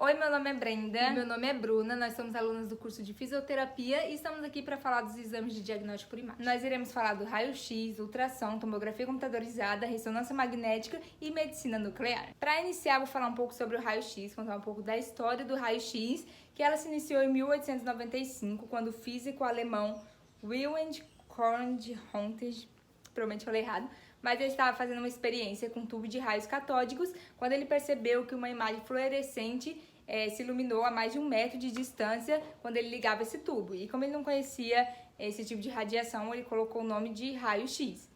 Oi, meu nome é Brenda. E meu nome é Bruna. Nós somos alunas do curso de Fisioterapia e estamos aqui para falar dos exames de diagnóstico por imagem. Nós iremos falar do raio-x, ultrassom, tomografia computadorizada, ressonância magnética e medicina nuclear. Para iniciar, vou falar um pouco sobre o raio-x, contar um pouco da história do raio-x, que ela se iniciou em 1895, quando o físico alemão Wilhelm Conrad, provavelmente falei errado, mas ele estava fazendo uma experiência com um tubo de raios catódicos quando ele percebeu que uma imagem fluorescente se iluminou a mais de 1 metro de distância quando ele ligava esse tubo. E como ele não conhecia esse tipo de radiação, ele colocou o nome de raio-x.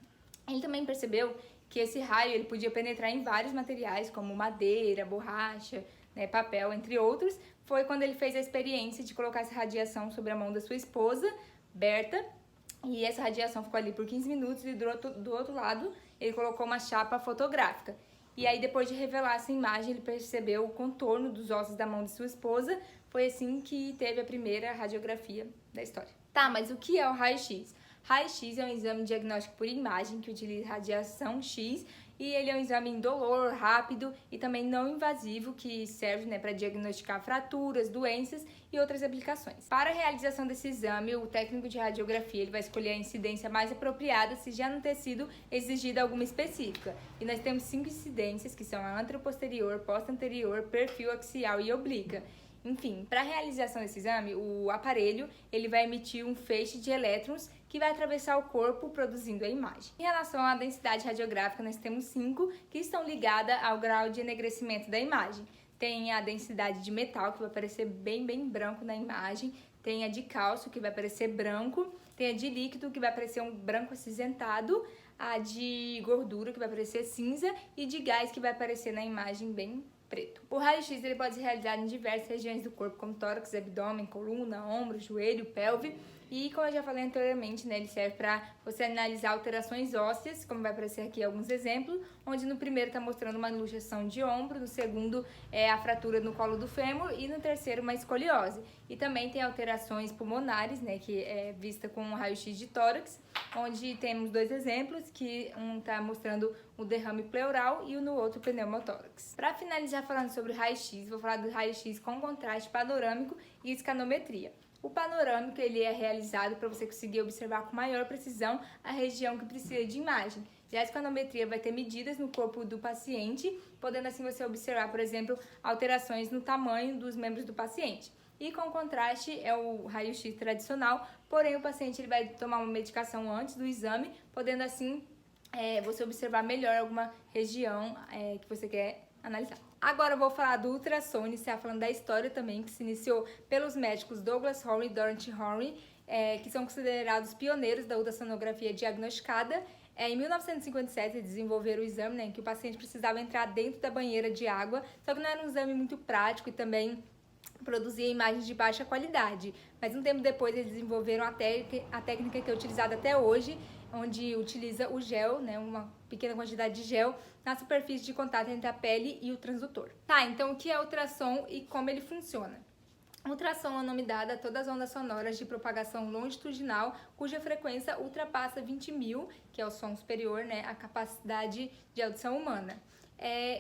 Ele também percebeu que esse raio ele podia penetrar em vários materiais, como madeira, borracha, papel, entre outros. Foi quando ele fez a experiência de colocar essa radiação sobre a mão da sua esposa, Berta, e essa radiação ficou ali por 15 minutos e do outro lado ele colocou uma chapa fotográfica. E aí depois de revelar essa imagem, ele percebeu o contorno dos ossos da mão de sua esposa. Foi assim que teve a primeira radiografia da história. Tá, mas o que é o raio-x? Raio-x é um exame diagnóstico por imagem que utiliza radiação X e ele é um exame indolor, rápido e também não invasivo que serve para diagnosticar fraturas, doenças e outras aplicações. Para a realização desse exame, o técnico de radiografia ele vai escolher a incidência mais apropriada se já não ter sido exigida alguma específica. E nós temos 5 incidências que são a anteroposterior, pós-anterior, perfil axial e oblíqua. Enfim, para a realização desse exame, o aparelho ele vai emitir um feixe de elétrons que vai atravessar o corpo produzindo a imagem. Em relação à densidade radiográfica, nós temos 5 que estão ligadas ao grau de enegrecimento da imagem. Tem a densidade de metal, que vai aparecer bem branco na imagem. Tem a de cálcio, que vai aparecer branco. Tem a de líquido, que vai aparecer um branco acinzentado. A de gordura, que vai aparecer cinza. E de gás, que vai aparecer na imagem bem preto. O raio-x ele pode ser realizado em diversas regiões do corpo, como tórax, abdômen, coluna, ombro, joelho, pelve. E como eu já falei anteriormente, ele serve para você analisar alterações ósseas, como vai aparecer aqui alguns exemplos, onde no primeiro está mostrando uma luxação de ombro, no segundo é a fratura no colo do fêmur e no terceiro uma escoliose. E também tem alterações pulmonares, que é vista com um raio-x de tórax, onde temos 2 exemplos, que um está mostrando o derrame pleural e no outro o pneumotórax. Para finalizar falando sobre o raio-x, vou falar do raio-x com contraste panorâmico e escanometria. O panorâmico ele é realizado para você conseguir observar com maior precisão a região que precisa de imagem. Já a escanometria vai ter medidas no corpo do paciente, podendo assim você observar, por exemplo, alterações no tamanho dos membros do paciente. E com contraste é o raio-x tradicional, porém o paciente ele vai tomar uma medicação antes do exame, podendo assim você observar melhor alguma região que você quer analisar. Agora eu vou falar do ultrassom, iniciar falando da história também, que se iniciou pelos médicos Douglas Horry e Dorothy Horry, que são considerados pioneiros da ultrassonografia diagnosticada. Em 1957 eles desenvolveram o exame, em que o paciente precisava entrar dentro da banheira de água, só que não era um exame muito prático e também produzia imagens de baixa qualidade. Mas um tempo depois eles desenvolveram a técnica que é utilizada até hoje, onde utiliza o gel, uma pequena quantidade de gel, na superfície de contato entre a pele e o transdutor. Tá, então o que é ultrassom e como ele funciona? Ultrassom é o nome dado a todas as ondas sonoras de propagação longitudinal cuja frequência ultrapassa 20.000, que é o som superior, a capacidade de audição humana.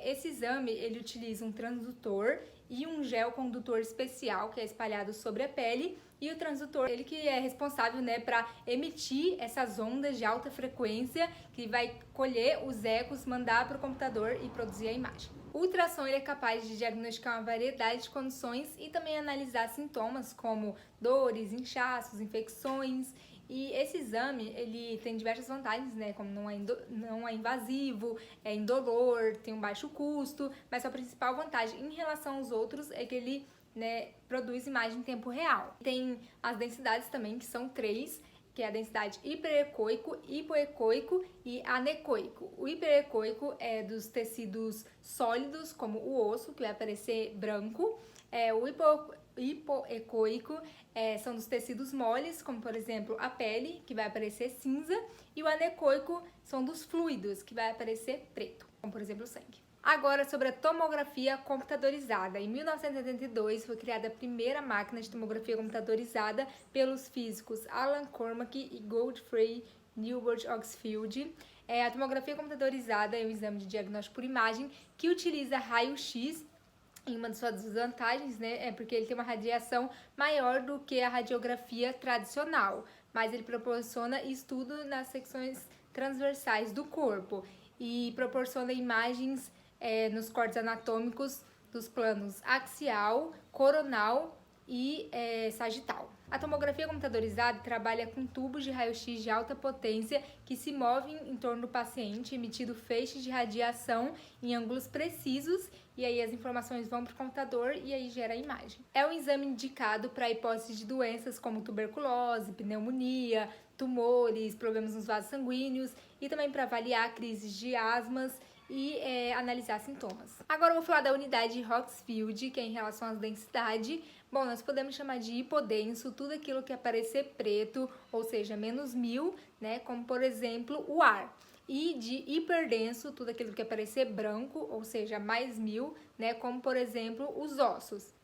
Esse exame ele utiliza um transdutor e um gel condutor especial que é espalhado sobre a pele, e o transdutor ele que é responsável para emitir essas ondas de alta frequência que vai colher os ecos, mandar para o computador e produzir a imagem. O ultrassom ele é capaz de diagnosticar uma variedade de condições e também analisar sintomas como dores, inchaços, infecções. E esse exame, ele tem diversas vantagens, como não é invasivo, é indolor, tem um baixo custo, mas a principal vantagem em relação aos outros é que ele produz imagem em tempo real. Tem as densidades também, que são 3, que é a densidade hiperecoico, hipoecoico e anecoico. O hiperecoico é dos tecidos sólidos, como o osso, que vai aparecer branco. O hipoecoico são dos tecidos moles, como por exemplo a pele, que vai aparecer cinza, e o anecoico são dos fluidos, que vai aparecer preto, como por exemplo o sangue. Agora sobre a tomografia computadorizada. Em 1972 foi criada a primeira máquina de tomografia computadorizada pelos físicos Alan Cormack e Godfrey Newport Oxfield. A tomografia computadorizada é um exame de diagnóstico por imagem que utiliza raio-x E uma das suas desvantagens, né, é porque ele tem uma radiação maior do que a radiografia tradicional, mas ele proporciona estudo nas secções transversais do corpo e proporciona imagens nos cortes anatômicos dos planos axial, coronal e sagital. A tomografia computadorizada trabalha com tubos de raio-x de alta potência que se movem em torno do paciente, emitindo feixes de radiação em ângulos precisos, e aí as informações vão para o computador e aí gera a imagem. É um exame indicado para a hipótese de doenças como tuberculose, pneumonia, tumores, problemas nos vasos sanguíneos e também para avaliar crises de asmas e analisar sintomas. Agora eu vou falar da unidade de Hoxfield, que é em relação à densidade. Bom, nós podemos chamar de hipodenso tudo aquilo que aparecer preto, ou seja, menos 1000, né, como por exemplo o ar. E de hiperdenso tudo aquilo que aparecer branco, ou seja, mais 1000, né, como por exemplo os ossos.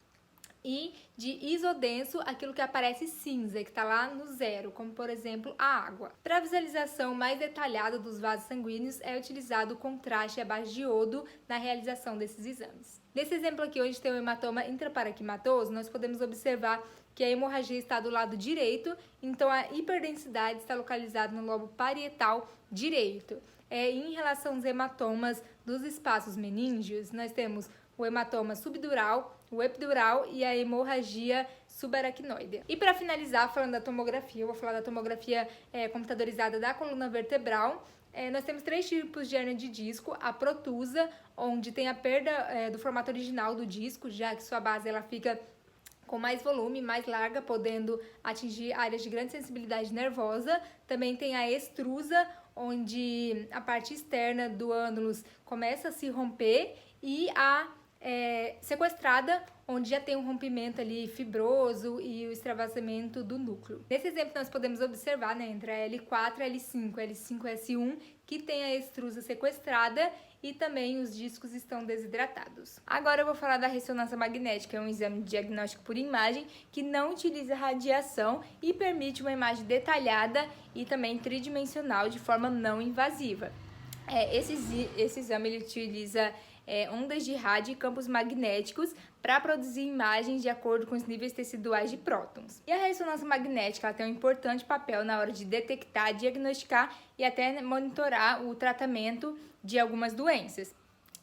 E de isodenso, aquilo que aparece cinza, que está lá no zero, como por exemplo a água. Para a visualização mais detalhada dos vasos sanguíneos, é utilizado o contraste à base de iodo na realização desses exames. Nesse exemplo aqui, onde tem o hematoma intraparaquimatoso, nós podemos observar que a hemorragia está do lado direito, então a hiperdensidade está localizada no lobo parietal direito. Em relação aos hematomas dos espaços meníngeos, nós temos o hematoma subdural, o epidural e a hemorragia subaracnoide. E para finalizar, falando da tomografia, eu vou falar da tomografia computadorizada da coluna vertebral. Nós temos 3 tipos de hérnia de disco: a protusa, onde tem a perda do formato original do disco, já que sua base ela fica com mais volume, mais larga, podendo atingir áreas de grande sensibilidade nervosa. Também tem a extrusa, onde a parte externa do ânulus começa a se romper, e a sequestrada, onde já tem um rompimento ali fibroso e o extravasamento do núcleo. Nesse exemplo, nós podemos observar, né, entre a L4 e a L5, L5S1, que tem a extrusa sequestrada e também os discos estão desidratados. Agora eu vou falar da ressonância magnética, é um exame de diagnóstico por imagem que não utiliza radiação e permite uma imagem detalhada e também tridimensional de forma não invasiva. Esse exame ele utiliza ondas de rádio e campos magnéticos para produzir imagens de acordo com os níveis teciduais de prótons. E a ressonância magnética ela tem um importante papel na hora de detectar, diagnosticar e até monitorar o tratamento de algumas doenças.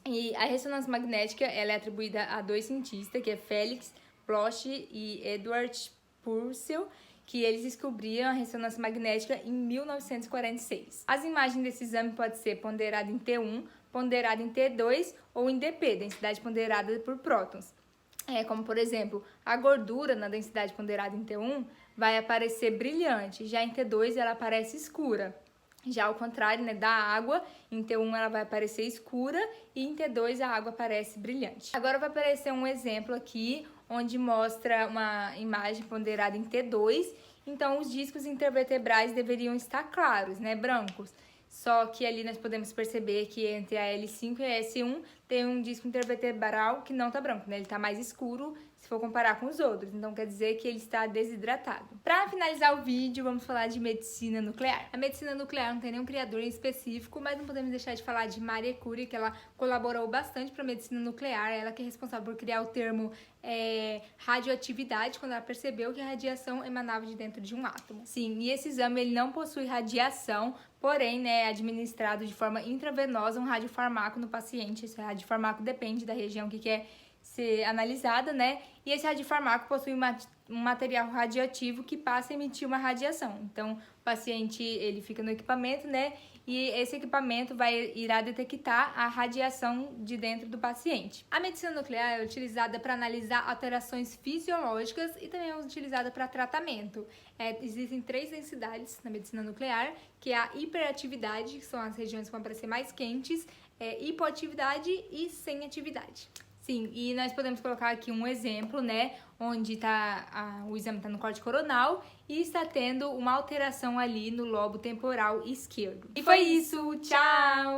E a ressonância magnética ela é atribuída a 2 cientistas, que é Felix Bloch e Edward Purcell, que eles descobriram a ressonância magnética em 1946. As imagens desse exame podem ser ponderada em T1, ponderada em T2 ou em dP, densidade ponderada por prótons. Como, por exemplo, a gordura na densidade ponderada em T1 vai aparecer brilhante, já em T2 ela aparece escura. Já ao contrário, né, da água, em T1 ela vai aparecer escura e em T2 a água aparece brilhante. Agora vai aparecer um exemplo aqui, onde mostra uma imagem ponderada em T2, então os discos intervertebrais deveriam estar claros, né, brancos. Só que ali nós podemos perceber que entre a L5 e a S1 tem um disco intervertebral que não está branco, né? Ele está mais escuro se for comparar com os outros, então quer dizer que ele está desidratado. Para finalizar o vídeo, vamos falar de medicina nuclear. A medicina nuclear não tem nenhum criador em específico, mas não podemos deixar de falar de Marie Curie, que ela colaborou bastante para a medicina nuclear, ela que é responsável por criar o termo radioatividade, quando ela percebeu que a radiação emanava de dentro de um átomo. Sim, e esse exame ele não possui radiação, porém, né, é administrado de forma intravenosa um radiofarmaco no paciente. Esse radiofarmaco depende da região que quer ser analisada, né? E esse radiofarmaco possui um material radioativo que passa a emitir uma radiação. Então, o paciente ele fica no equipamento, né? E esse equipamento irá detectar a radiação de dentro do paciente. A medicina nuclear é utilizada para analisar alterações fisiológicas e também é utilizada para tratamento. Existem 3 densidades na medicina nuclear, que é a hiperatividade, que são as regiões que vão aparecer mais quentes, hipoatividade e sem atividade. Sim, e nós podemos colocar aqui um exemplo, né, onde o exame está no corte coronal e está tendo uma alteração ali no lobo temporal esquerdo. E foi isso, tchau!